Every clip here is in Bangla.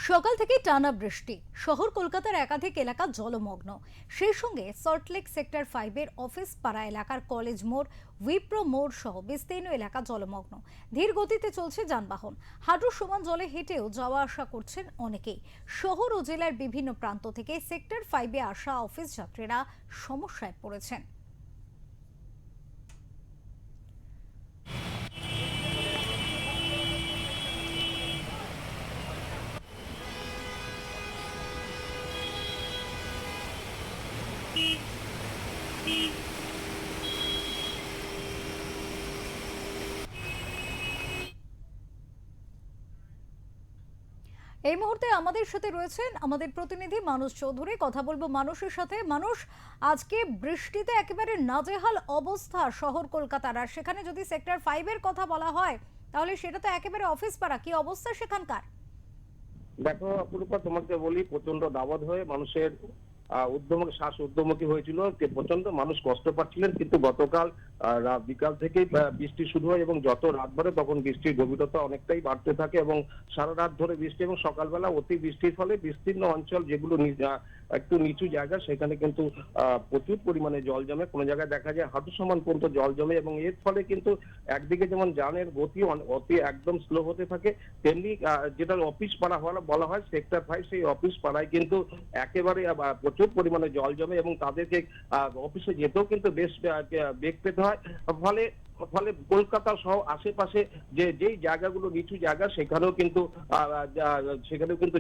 সকাল থেকে টানা বৃষ্টি, শহর কলকাতার একাধিক এলাকা জলমগ্ন। সেই সঙ্গে সল্টলেক সেক্টর 5-এর অফিস পাড়া এলাকার কলেজ মোড়, উইপ্রো মোড় সহ বিস্তীর্ণ এলাকা জলমগ্ন। ধীর গতিতে চলছে যানবাহন, হাঁটু সমান জলে হেঁটেও যাওয়া আসা করছেন অনেকেই। শহর ও জেলার বিভিন্ন প্রান্ত থেকে সেক্টর 5-এ আসা অফিস যাত্রীরা সমস্যায় পড়েছেন। এই মুহূর্তে আমাদের সাথে রয়েছেন আমাদের প্রতিনিধি মানুষ চৌধুরী। কথা বলবো মানুষের সাথে। মানুষ, আজকে বৃষ্টিতে একেবারে নাজেহাল অবস্থা শহর কলকাতার, আর সেখানে যদি সেক্টর 5-এর কথা বলা হয় তাহলে সেটা তো একেবারে অফিস পাড়া। কি অবস্থা সেখানকার? দেখো অপরূপা, তোমাকে বলি, প্রচন্ড দাবদ হয়ে মানুষের উদ্যমুখী হয়েছিল, যে প্রচন্ড মানুষ কষ্ট পাচ্ছিলেন। কিন্তু গতকাল বিকাল থেকেই বৃষ্টি শুরু হয় এবং যত রাত বাড়ে তখন বৃষ্টির গভীরতা অনেকটাই বাড়তে থাকে এবং সারা রাত ধরে বৃষ্টি এবং সকালবেলা অতি বৃষ্টির ফলে বিস্তীর্ণ অঞ্চল যেগুলো একটু নিচু জায়গা, সেখানে কিন্তু প্রচুর পরিমাণে জল জমে। কোনো জায়গায় দেখা যায় হাঁটু সমান পর্যন্ত জল জমে এবং এর ফলে কিন্তু একদিকে যেমন যানের গতি অতি একদম স্লো হতে থাকে, তেমনি যেটা অফিস পাড়া বলা হয় সেক্টর 5, সেই অফিস পাড়ায় কিন্তু একেবারে প্রচুর পরিমাণে জল জমে এবং তাদেরকে অফিসে যেতেও কিন্তু বেশ বেগ পেতে হয়। ফলে ফলে কলকাতা সহ আশেপাশে যেই জায়গাগুলো নিচু জায়গা, সেখানেও কিন্তু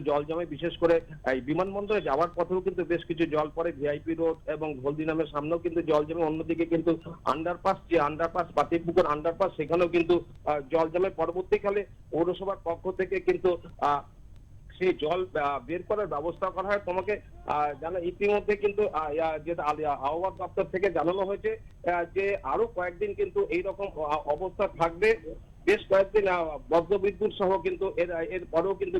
জল জমে। বিশেষ করে এই বিমানবন্দরে যাওয়ার পথেও কিন্তু বেশ কিছু জল পড়ে। ভিআইপি রোড এবং হলদি নামের সামনেও কিন্তু জল জমে। অন্যদিকে কিন্তু আন্ডারপাস পাতিপুকুর আন্ডারপাস, সেখানেও কিন্তু জল জমে। পরবর্তীকালে পৌরসভার পক্ষ থেকে কিন্তু সেই জল বের করার ব্যবস্থা করা হয়। তোমাকে জানা ইতিমধ্যে কিন্তু যেটা আবহাওয়া দপ্তর থেকে জানানো হয়েছে যে আরো কয়েকদিন কিন্তু এইরকম অবস্থা থাকবে। বেশ কয়েকদিন বজ্রবিদ্যুৎ সহ কিন্তু এর পরেও কিন্তু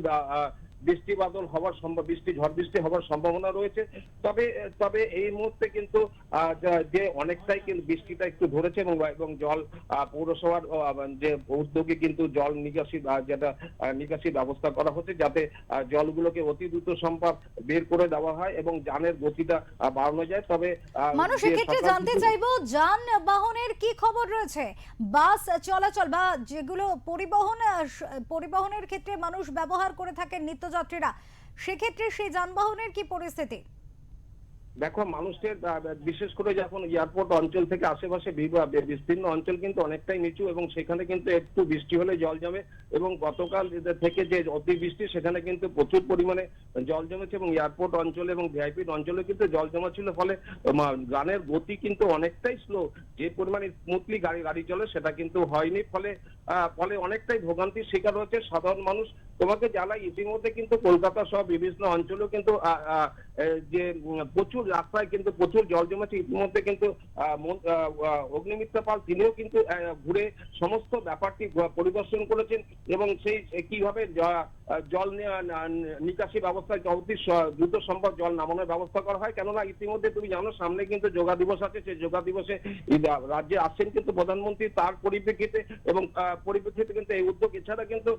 ঝড় বৃষ্টি হওয়ার সম্ভাবনা রয়েছে। তবে তবে এই মুহূর্তে কিন্তু যে অনেকটাই কিন্তু বৃষ্টিটা একটু ধরেছে এবং জল পৌরসভার যে উদ্যোগে কিন্তু জল নিকাশি ব্যবস্থা করা হচ্ছে, যাতে জলগুলোকে অতি দ্রুত সম্ভব বের করে দেওয়া হয় এবং যানের গতিটা বাড়ানো যায়। তবে মানুষ এক্ষেত্রে জানতে চাইবো, যানবাহনের কি খবর রয়েছে? বাস চলাচল বা যেগুলো পরিবহনের ক্ষেত্রে মানুষ ব্যবহার করে থাকেন নিত্যযাত্রীরা, সেক্ষেত্রে সেই যানবাহনের কি পরিস্থিতি? দেখো, মানুষের বিশেষ করে যখন এয়ারপোর্ট অঞ্চল থেকে আশেপাশে বিস্তীর্ণ অঞ্চল কিন্তু অনেকটাই নিচু এবং সেখানে কিন্তু একটু বৃষ্টি হলে জল জমে এবং গতকাল থেকে যে অতিবৃষ্টি, সেখানে কিন্তু প্রচুর পরিমাণে জল জমেছে এবং এয়ারপোর্ট অঞ্চলে এবং ভিআইপি অঞ্চলে কিন্তু জল জমা ছিল। ফলে গানের গতি কিন্তু অনেকটাই স্লো। যে পরিমাণে স্মুথলি গাড়ি চলে সেটা কিন্তু হয়নি। ফলে অনেকটাই ভোগান্তির শিকার হচ্ছে সাধারণ মানুষ। তোমাকে জানাই, ইতিমধ্যে কিন্তু কলকাতা সহ বিভিন্ন অঞ্চলেও কিন্তু যে প্রচুর রাস্তায় কিন্তু প্রচুর জল জমেছে। ইতিমধ্যে কিন্তু অগ্নিমিত্রা পাল তিনিও কিন্তু ঘুরে সমস্ত ব্যাপারটি পরিদর্শন করেছেন এবং সেই কিভাবে জল নিকাশি ব্যবস্থায় অতি দ্রুত সম্ভব জল নামানোর ব্যবস্থা করা হয়। কেননা ইতিমধ্যে তুমি জানো, সামনে কিন্তু যোগা দিবস আছে। সেই যোগা দিবসে রাজ্যে আসছেন কিন্তু প্রধানমন্ত্রী, তার পরিপ্রেক্ষিতে কিন্তু এই উদ্যোগ। এছাড়া কিন্তু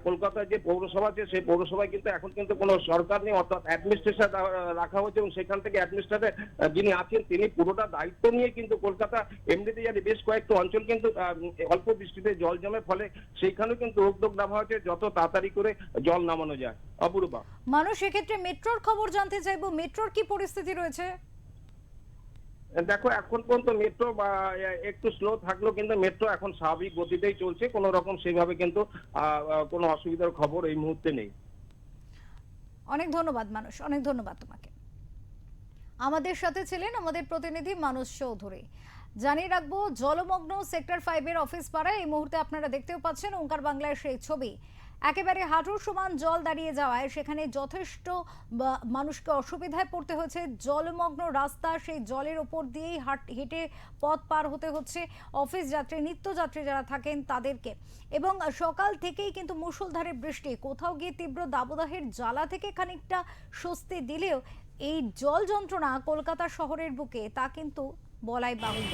কলকাতায় যে পৌরসভা আছে, সেই পৌরসভায় কিন্তু এখন কিন্তু কোনো সরকার নেই, অর্থাৎ অ্যাডমিনিস্ট্রেশন রাখা হয়েছে এবং সেখান থেকে অ্যাডমিনিস্ট্রেটর যিনি আছেন তিনি পুরোটা দায়িত্ব নিয়ে কিন্তু কলকাতা এমনিতে জানি বেশ কয়েকটা অঞ্চল কিন্তু অল্প বৃষ্টিতে জল জমে। ফলে সেইখানেও কিন্তু উদ্যোগ নেওয়া হয়েছে যত তাড়াতাড়ি করে জল নামানো যায়। অপূর্বা, মানুষ এক্ষেত্রে মেট্রোর খবর জানতে চাইবো, মেট্রোর কি পরিস্থিতি রয়েছে? দেখো, এখন পর্যন্ত মেট্রো একটু স্লো থাকলেও কিন্তু মেট্রো এখন স্বাভাবিক গতিতেই চলছে। কোনো রকম সেভাবে কিন্তু কোনো অসুবিধার খবর এই মুহূর্তে নেই। অনেক ধন্যবাদ মানুষ, অনেক ধন্যবাদ তোমাকে। আমাদের সাথে ছিলেন আমাদের প্রতিনিধি মানুষ চৌধুরী। জানিয়ে রাখবো, জলমগ্ন সেক্টর 5-এর অফিস পাড়ায় এই মুহূর্তে আপনারা দেখতেও পাচ্ছেন ওঙ্কার বাংলার সেই ছবি। একেবারে হাঁটুর সমান জল দাঁড়িয়ে যাওয়ায় সেখানে যথেষ্ট মানুষকে অসুবিধায় পড়তে হচ্ছে। জলমগ্ন রাস্তা, সেই জলের ওপর দিয়েই হেঁটে পথ পার হতে হচ্ছে অফিস যাত্রী, নিত্যযাত্রী যারা থাকেন তাদেরকে। এবং সকাল থেকেই কিন্তু মুষলধারে বৃষ্টি, কোথাও গিয়ে তীব্র দাবদাহের জ্বালা থেকে খানিকটা স্বস্তি দিলেও এই জল যন্ত্রণা কলকাতা শহরের বুকে তা কিন্তু বলাই বাহুল্য।